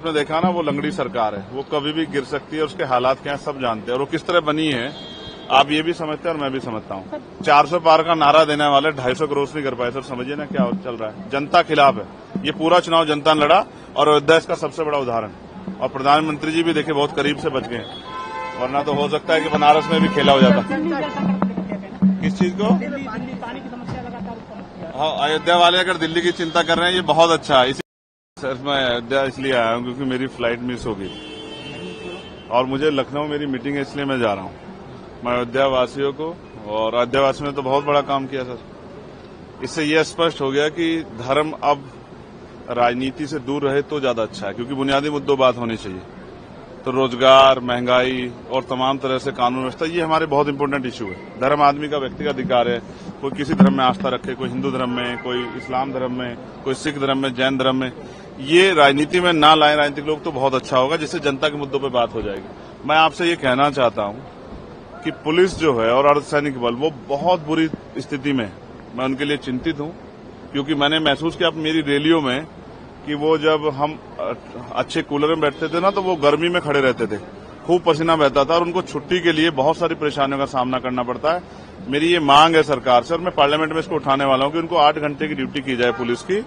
आपने देखा ना, वो लंगड़ी सरकार है, वो कभी भी गिर सकती है। उसके हालात क्या हैं सब जानते हैं, और वो किस तरह बनी है आप ये भी समझते हैं और मैं भी समझता हूँ। 400 पार का नारा देने वाले 250 क्रॉस नहीं कर पाए। सर समझिए ना क्या चल रहा है, जनता खिलाफ है। ये पूरा चुनाव जनता ने लड़ा और अयोध्या इसका सबसे बड़ा उदाहरण। और प्रधानमंत्री जी भी देखे बहुत करीब से बच गए, वरना तो हो सकता है कि बनारस में भी खेला हो जाता। किस चीज को? हाँ, अयोध्या वाले अगर दिल्ली की चिंता कर रहे हैं ये बहुत अच्छा है। सर मैं अयोध्या इसलिए आया हूँ क्योंकि मेरी फ्लाइट मिस हो गई और मुझे लखनऊ मेरी मीटिंग है, इसलिए मैं जा रहा हूँ। मैं अयोध्या वासियों को, और अयोध्या वासियों ने तो बहुत बड़ा काम किया सर। इससे यह स्पष्ट हो गया कि धर्म अब राजनीति से दूर रहे तो ज्यादा अच्छा है, क्योंकि बुनियादी मुद्दों बात होनी चाहिए। तो रोजगार, महंगाई और तमाम तरह से कानून व्यवस्था, ये हमारे बहुत इंपॉर्टेंट इश्यू है। धर्म आदमी का व्यक्तिगत अधिकार है। कोई किसी धर्म में आस्था रखे, कोई हिंदू धर्म में, कोई इस्लाम धर्म में, कोई सिख धर्म में, जैन धर्म में। ये राजनीति में ना लाए राजनीतिक लोग तो बहुत अच्छा होगा, जिससे जनता के मुद्दों पर बात हो जाएगी। मैं आपसे ये कहना चाहता हूँ कि पुलिस जो है और अर्धसैनिक बल वो बहुत बुरी स्थिति में है। मैं उनके लिए चिंतित हूँ, क्योंकि मैंने महसूस किया मेरी रैलियों में कि वो जब हम अच्छे कूलर में बैठते थे ना, तो वो गर्मी में खड़े रहते थे, खूब पसीना बहता था और उनको छुट्टी के लिए बहुत सारी परेशानियों का सामना करना पड़ता है। मेरी ये मांग है सरकार से, और मैं पार्लियामेंट में इसको उठाने वाला हूँ कि उनको 8 घंटे की ड्यूटी की जाए पुलिस की,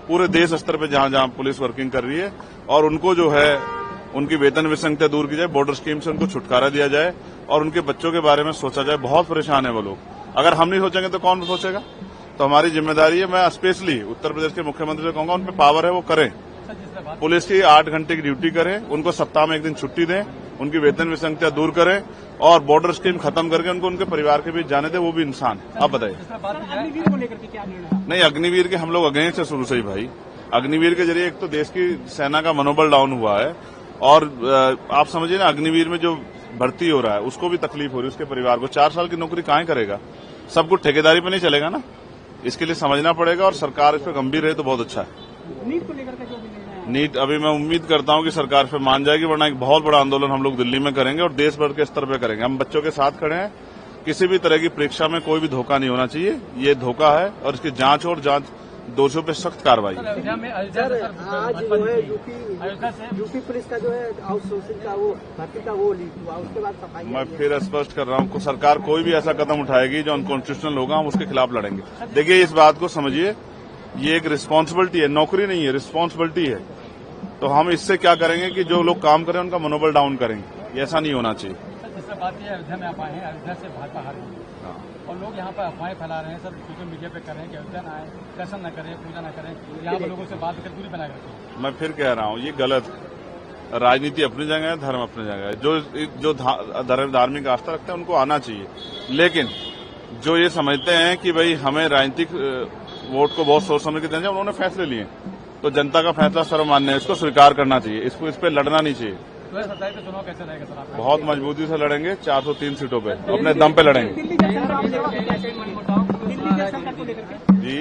पूरे देश स्तर पर जहां जहां पुलिस वर्किंग कर रही है, और उनको जो है उनकी वेतन विसंगतियां दूर की जाए, बॉर्डर स्कीम से उनको छुटकारा दिया जाए और उनके बच्चों के बारे में सोचा जाए। बहुत परेशान है वो लोग, अगर हम नहीं सोचेंगे तो कौन सोचेगा? तो हमारी जिम्मेदारी है। मैं स्पेशली उत्तर प्रदेश के मुख्यमंत्री से कहूंगा, उन पर पावर है वो करें, पुलिस की 8 घंटे की ड्यूटी करें, उनको सप्ताह में 1 दिन छुट्टी दें, उनकी वेतन विसंगतियां दूर करें और बॉर्डर स्कीम खत्म करके उनको उनके परिवार के बीच जाने दें। वो भी इंसान है। आप बताइए। नहीं, अग्निवीर के हम लोग अगेंस्ट है शुरू से ही भाई। अग्निवीर के जरिए एक तो देश की सेना का मनोबल डाउन हुआ है, और आप समझिए ना, अग्निवीर में जो भर्ती हो रहा है उसको भी तकलीफ हो रही है, उसके परिवार को। 4 साल की नौकरी कहाँ करेगा? सब कुछ ठेकेदारी पे नहीं चलेगा ना, इसके लिए समझना पड़ेगा, और सरकार इस पर गंभीर रहे तो बहुत अच्छा है। नीट को लेकर के जो नीट अभी मैं उम्मीद करता हूं कि सरकार पे मान जाएगी, वरना एक बहुत बड़ा आंदोलन हम लोग दिल्ली में करेंगे और देश भर के स्तर पे करेंगे। हम बच्चों के साथ खड़े हैं। किसी भी तरह की परीक्षा में कोई भी धोखा नहीं होना चाहिए, ये धोखा है, और इसकी जांच और दोषियों पे सख्त कार्रवाई। आज जो है यूपी पुलिस का जो है आउटसोर्सिंग का वो भर्ती का वो लीक हुआ, उसके बाद सफाई। मैं फिर स्पष्ट कर रहा हूँ, सरकार कोई भी ऐसा कदम उठाएगी जो अनकॉन्स्टिट्यूशनल होगा, हम उसके खिलाफ लड़ेंगे। देखिए, इस बात को समझिए, ये एक रिस्पांसिबिलिटी है, नौकरी नहीं है, रिस्पांसिबिलिटी है। तो हम इससे क्या करेंगे कि जो लोग काम करें उनका मनोबल डाउन करेंगे, ऐसा नहीं होना चाहिए। बात यह अयोध्या में आप आए हैं, अयोध्या से भाजपा हार गई और लोग यहाँ पर अफवाहें फैला रहे हैं, सब सोशल मीडिया पे कर रहे हैं कि अयोध्या न आए, दर्शन न करें, पूजा न करें, यहाँ पर लोगों से बात कर दूरी बनाए रखें। मैं फिर कह रहा हूँ, ये गलत है। राजनीति अपनी जगह है, धर्म अपनी जगह है। जो धार्मिक आस्था रखते हैं उनको आना चाहिए, लेकिन जो ये समझते हैं कि भाई हमें राजनीतिक वोट को बहुत सोच समझ के देना चाहिए, उन्होंने फैसले लिए, तो जनता का फैसला सर्वमान्य है, इसको स्वीकार करना चाहिए, इसको इस पर लड़ना नहीं चाहिए। 2027 का चुनाव कैसे रहेगा सर? आप बहुत मजबूती से लड़ेंगे, 403 सीटों पे अपने दम पे लड़ेंगे जी।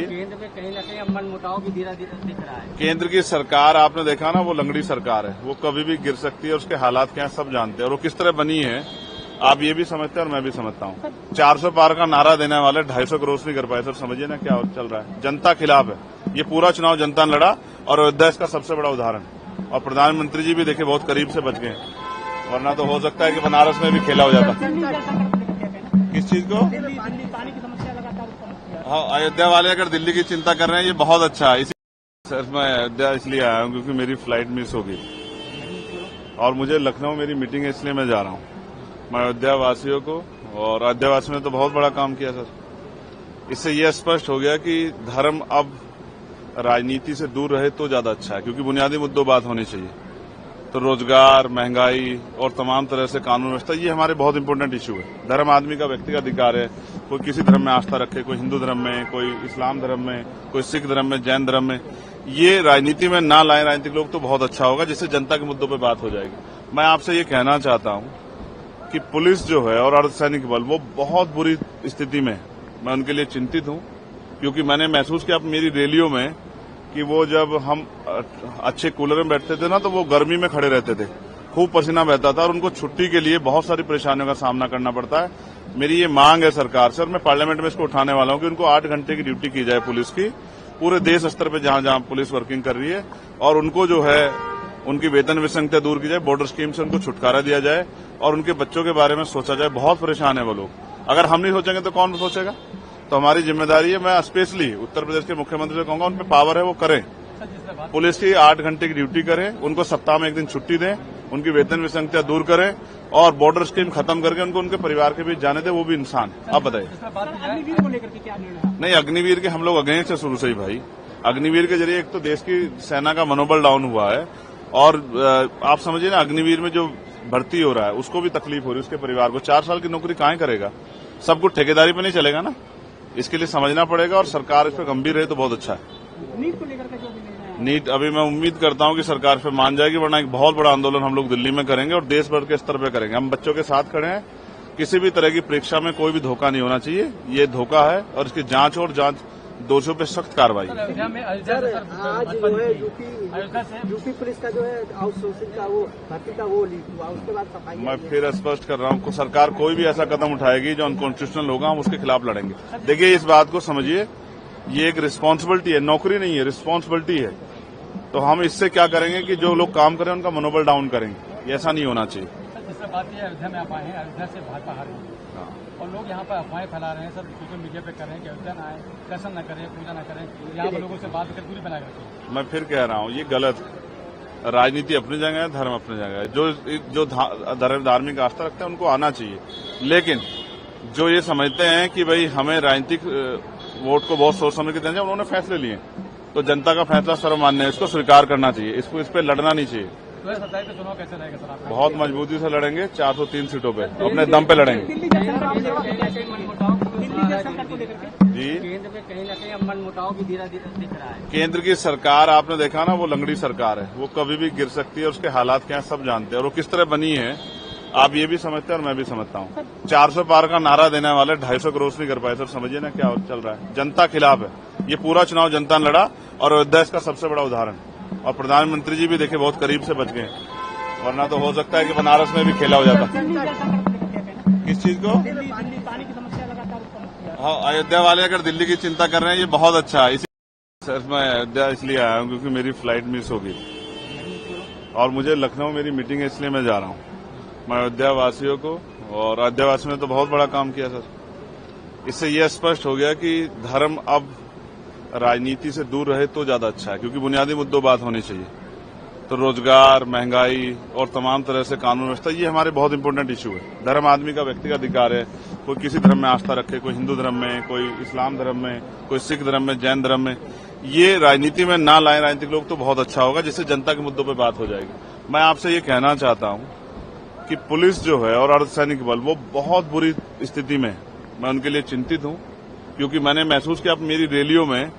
केंद्र में कहीं न कहीं अब मनमुटाव भी धीरे धीरे दिख रहा है। केंद्र की सरकार आपने देखा ना, वो लंगड़ी सरकार है, वो कभी भी गिर सकती है। उसके हालात क्या हैं सब जानते हैं, और वो किस तरह बनी है आप ये भी समझते हैं और मैं भी समझता हूँ। 400 पार का नारा देने वाले 250 क्रॉस नहीं कर पाए। सर समझिए ना क्या चल रहा है, जनता खिलाफ है। ये पूरा चुनाव जनता ने लड़ा और अयोध्या इसका सबसे बड़ा उदाहरण। और प्रधानमंत्री जी भी देखे बहुत करीब से बच गए, वरना तो हो सकता है कि बनारस में भी खेला हो जाता। किस चीज को? पानी की समस्या लगातार। हाँ, अयोध्या वाले अगर दिल्ली की चिंता कर रहे हैं ये बहुत अच्छा है। सर मैं अयोध्या इसलिए आया हूँ क्योंकि मेरी फ्लाइट मिस हो गई और मुझे लखनऊ मेरी मीटिंग है, इसलिए मैं जा रहा हूँ। मैं अयोध्या वासियों को, और अयोध्या वासियों ने तो बहुत बड़ा काम किया सर। इससे यह स्पष्ट हो गया कि धर्म अब राजनीति से दूर रहे तो ज्यादा अच्छा है, क्योंकि बुनियादी मुद्दों बात होनी चाहिए। तो रोजगार, महंगाई और तमाम तरह से कानून व्यवस्था, ये हमारे बहुत इंपॉर्टेंट इश्यू है। धर्म आदमी का व्यक्तिगत अधिकार है। कोई किसी धर्म में आस्था रखे, कोई हिंदू धर्म में, कोई इस्लाम धर्म में, कोई सिख धर्म में, जैन धर्म में। ये राजनीति में ना लाए राजनीतिक लोग तो बहुत अच्छा होगा, जिससे जनता के मुद्दों पर बात हो जाएगी। मैं आपसे ये कहना चाहता हूँ कि पुलिस जो है और अर्धसैनिक बल वो बहुत बुरी स्थिति में है। मैं उनके लिए चिंतित हूँ, क्योंकि मैंने महसूस किया मेरी रैलियों में कि वो जब हम अच्छे कूलर में बैठते थे ना, तो वो गर्मी में खड़े रहते थे, खूब पसीना बहता था और उनको छुट्टी के लिए बहुत सारी परेशानियों का सामना करना पड़ता है। मेरी ये मांग है सरकार से, और मैं पार्लियामेंट में इसको उठाने वाला हूँ कि उनको 8 घंटे की ड्यूटी की जाए पुलिस की, पूरे देश स्तर पर जहां जहां पुलिस वर्किंग कर रही है, और उनको जो है उनकी वेतन विसंगतियां दूर की जाए, बॉर्डर स्कीम से उनको छुटकारा दिया जाए और उनके बच्चों के बारे में सोचा जाए। बहुत परेशान है वो लोग। अगर हम नहीं सोचेंगे तो कौन सोचेगा? तो हमारी जिम्मेदारी है। मैं स्पेशली उत्तर प्रदेश के मुख्यमंत्री से कहूंगा, उन पर पावर है, वो करें। पुलिस की 8 घंटे की ड्यूटी करें, उनको सप्ताह में 1 दिन छुट्टी दें, उनकी वेतन विसंगतियां दूर करें और बॉर्डर स्कीम खत्म करके उनको उनके परिवार के बीच जाने दें। वो भी इंसान है। आप बताइए। अग्निवीर को लेकर के क्या निर्णय है? नहीं, अग्निवीर के हम लोग अगेंस्ट है शुरू से ही भाई। अग्निवीर के जरिए एक तो देश की सेना का मनोबल डाउन हुआ है और आप समझिए ना, अग्निवीर में जो भर्ती हो रहा है उसको भी तकलीफ हो रही है, उसके परिवार को। 4 साल की नौकरी कहाँ करेगा? सब कुछ ठेकेदारी पे नहीं चलेगा ना। इसके लिए समझना पड़ेगा और सरकार इस पर गंभीर रहे तो बहुत अच्छा है। नीट को लेकर के जो भी निर्णय है, नीट अभी मैं उम्मीद करता हूं कि सरकार पे मान जाएगी, वरना एक बहुत बड़ा आंदोलन हम लोग दिल्ली में करेंगे और देश भर के स्तर पे करेंगे। हम बच्चों के साथ खड़े हैं। किसी भी तरह की परीक्षा में कोई भी धोखा नहीं होना चाहिए। ये धोखा है और इसकी जांच और दोषियों पे सख्त कार्रवाई। अयोध्या में आज जो है यूपी पुलिस का जो है आउटसोर्सिंग का वो भर्ती का वो लीक हुआ, उसके बाद सफाई। मैं फिर स्पष्ट कर रहा हूं, सरकार कोई भी ऐसा कदम उठाएगी जो अनकॉन्स्टिट्यूशनल होगा, हम उसके खिलाफ लड़ेंगे। देखिए, इस बात को समझिए, ये एक रिस्पांसिबिलिटी है, नौकरी नहीं है, रिस्पांसिबिलिटी है। तो हम इससे क्या करेंगे कि जो लोग काम करें उनका मनोबल डाउन करेंगे। ऐसा नहीं होना चाहिए। जिससे बात यह अयोध्या में आप आए हैं, अयोध्या से भाजपा हार गई और लोग यहाँ पर अफवाहें फैला रहे हैं, सब सोशल मीडिया पे कर रहे हैं कि अयोध्या न आए, दर्शन न करें, पूजा न करें, यहाँ पर लोगों से बात कर दूरी बना रखें। मैं फिर कह रहा हूं, ये गलत है। राजनीति अपनी जगह है, धर्म अपनी जगह है। जो धार्मिक आस्था रखते हैं उनको आना चाहिए, लेकिन जो ये समझते हैं कि भाई हमें राजनीतिक वोट को बहुत सोच समझ के देना चाहिए, उन्होंने फैसले लिए, तो जनता का फैसला सर्वमान्य है, इसको स्वीकार करना चाहिए। इस पे लड़ना नहीं चाहिए। 2027 का चुनाव कैसे रहेगा सर आपका? बहुत मजबूती से लड़ेंगे, 403 सीटों पे अपने दम पे लड़ेंगे। दिल्ली जंक्शन को लेकर के जी, केंद्र में कहीं न कहीं मनमुटाव भी धीरे धीरे दिख रहा है। केंद्र की सरकार आपने देखा ना, वो लंगड़ी सरकार है, वो कभी भी गिर सकती है। उसके हालात क्या है सब जानते हैं और वो किस तरह बनी है आप ये भी समझते हैं और मैं भी समझता हूँ। 400 पार का नारा देने वाले 250 क्रॉस नहीं कर पाए। सर समझिए ना क्या चल रहा है। जनता खिलाफ है। ये पूरा चुनाव जनता ने लड़ा और अयोध्या इसका सबसे बड़ा उदाहरण। और प्रधानमंत्री जी भी देखे बहुत करीब से बच गए, वरना तो हो सकता है कि बनारस में भी खेला हो जाता। किस चीज को? पानी की समस्या लगातार। हाँ, अयोध्या वाले अगर दिल्ली की चिंता कर रहे हैं, ये बहुत अच्छा है। सर मैं अयोध्या इसलिए आया हूँ क्योंकि मेरी फ्लाइट मिस हो गई और मुझे लखनऊ मेरी मीटिंग है, इसलिए मैं जा रहा हूँ। मैं अयोध्या वासियों को, और अयोध्या वासियों ने तो बहुत बड़ा काम किया सर। इससे यह स्पष्ट हो गया कि धर्म अब राजनीति से दूर रहे तो ज्यादा अच्छा है, क्योंकि बुनियादी मुद्दों बात होनी चाहिए। तो रोजगार, महंगाई और तमाम तरह से कानून व्यवस्था, ये हमारे बहुत इंपॉर्टेंट इश्यू है। धर्म आदमी का व्यक्तिगत अधिकार है। कोई किसी धर्म में आस्था रखे, कोई हिंदू धर्म में, कोई इस्लाम धर्म में, कोई सिख धर्म में, जैन धर्म में। ये राजनीति में ना लाए राजनीतिक लोग तो बहुत अच्छा होगा, जिससे जनता के मुद्दों पर बात हो जाएगी। मैं आपसे ये कहना चाहता हूँ कि पुलिस जो है और अर्धसैनिक बल, वो बहुत बुरी स्थिति में है। मैं उनके लिए चिंतित हूँ, क्योंकि मैंने महसूस किया मेरी रैलियों में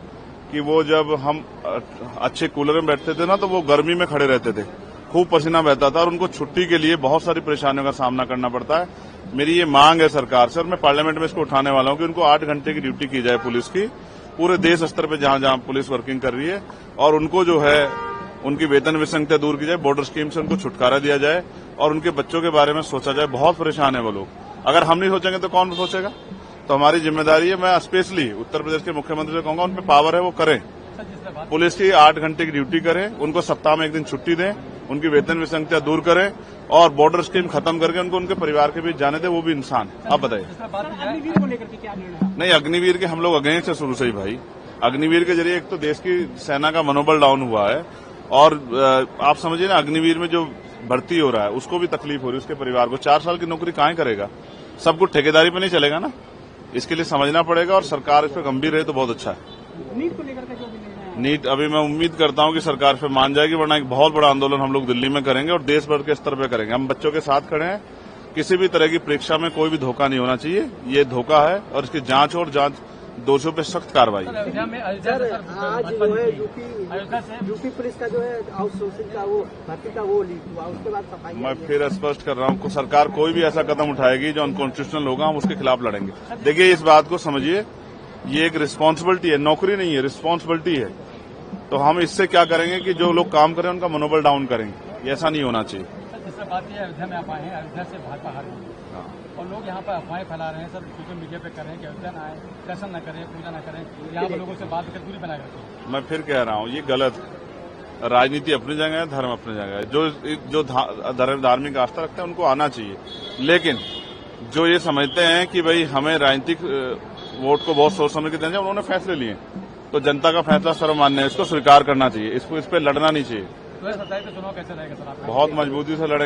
कि वो जब हम अच्छे कूलर में बैठते थे ना, तो वो गर्मी में खड़े रहते थे, खूब पसीना बहता था और उनको छुट्टी के लिए बहुत सारी परेशानियों का सामना करना पड़ता है। मेरी ये मांग है सरकार से और मैं पार्लियामेंट में इसको उठाने वाला हूँ कि उनको 8 घंटे की ड्यूटी की जाए पुलिस की, पूरे देश स्तर पर जहां जहां पुलिस वर्किंग कर रही है, और उनको जो है उनकी वेतन विसंगतियां दूर की जाए, बॉर्डर स्कीम से उनको छुटकारा दिया जाए और उनके बच्चों के बारे में सोचा जाए। बहुत परेशान है वो लोग। अगर हम नहीं सोचेंगे तो कौन सोचेगा? तो हमारी जिम्मेदारी है। मैं स्पेशली उत्तर प्रदेश के मुख्यमंत्री से कहूंगा, उन पर पावर है, वो करें। पुलिस की 8 घंटे की ड्यूटी करें, उनको सप्ताह में 1 दिन छुट्टी दें, उनकी वेतन विसंगतियां दूर करें और बॉर्डर स्कीम खत्म करके उनको उनके परिवार के बीच जाने दें। वो भी इंसान है। आप बताइए। अग्निवीर को लेकर के क्या निर्णय है? नहीं, अग्निवीर के हम लोग अगेंस्ट है शुरू से ही भाई। अग्निवीर के जरिए एक तो देश की सेना का मनोबल डाउन हुआ है और आप समझिए ना, अग्निवीर में जो भर्ती हो रहा है उसको भी तकलीफ हो रही है, उसके परिवार को। 4 साल की नौकरी कहाँ करेगा? सब कुछ ठेकेदारी पे नहीं चलेगा ना। इसके लिए समझना पड़ेगा और सरकार इस पर गंभीर रहे तो बहुत अच्छा है। नीट को लेकर के जो भी निर्णय है, नीट अभी मैं उम्मीद करता हूं कि सरकार पे मान जाएगी, वरना एक बहुत बड़ा आंदोलन हम लोग दिल्ली में करेंगे और देश भर के स्तर पे करेंगे। हम बच्चों के साथ खड़े हैं। किसी भी तरह की परीक्षा में कोई भी धोखा नहीं होना चाहिए। ये धोखा है और इसकी जांच और दोषियों पे सख्त कार्रवाई। अयोध्या में आज जो है यूपी पुलिस का जो है आउटसोर्सिंग का वो भर्ती का वो लीक हुआ, उसके बाद सफाई। मैं फिर स्पष्ट कर रहा हूं, सरकार कोई भी ऐसा कदम उठाएगी जो अनकॉन्स्टिट्यूशनल होगा, हम उसके खिलाफ लड़ेंगे। देखिए, इस बात को समझिए, ये एक रिस्पांसिबिलिटी है, नौकरी नहीं है, रिस्पांसिबिलिटी है। तो हम इससे क्या करेंगे कि जो लोग काम करें उनका मनोबल डाउन करेंगे। ऐसा नहीं होना चाहिए। जिससे बात यह अयोध्या में आप आए हैं, अयोध्या से भाजपा हार गई और लोग यहाँ पर अफवाहें फैला रहे हैं, सब सोशल मीडिया पे कर रहे हैं कि अयोध्या न आए, दर्शन न करें, पूजा न करें, यहाँ पर लोगों से बात कर दूरी बना रखें। मैं फिर कह रहा हूँ, ये गलत है। राजनीति अपनी जगह है, धर्म अपनी जगह है। जो धार्मिक आस्था रखते हैं उनको आना चाहिए, लेकिन जो ये समझते हैं कि भाई हमें राजनीतिक वोट को बहुत सोच समझ के देना चाहिए, उन्होंने फैसले लिए, तो जनता का फैसला सर्वमान्य है, इसको स्वीकार करना चाहिए, इस पे लड़ना नहीं चाहिए। तो चुनाव कैसे रहेगा सर? बहुत मजबूती से लड़ेंगे।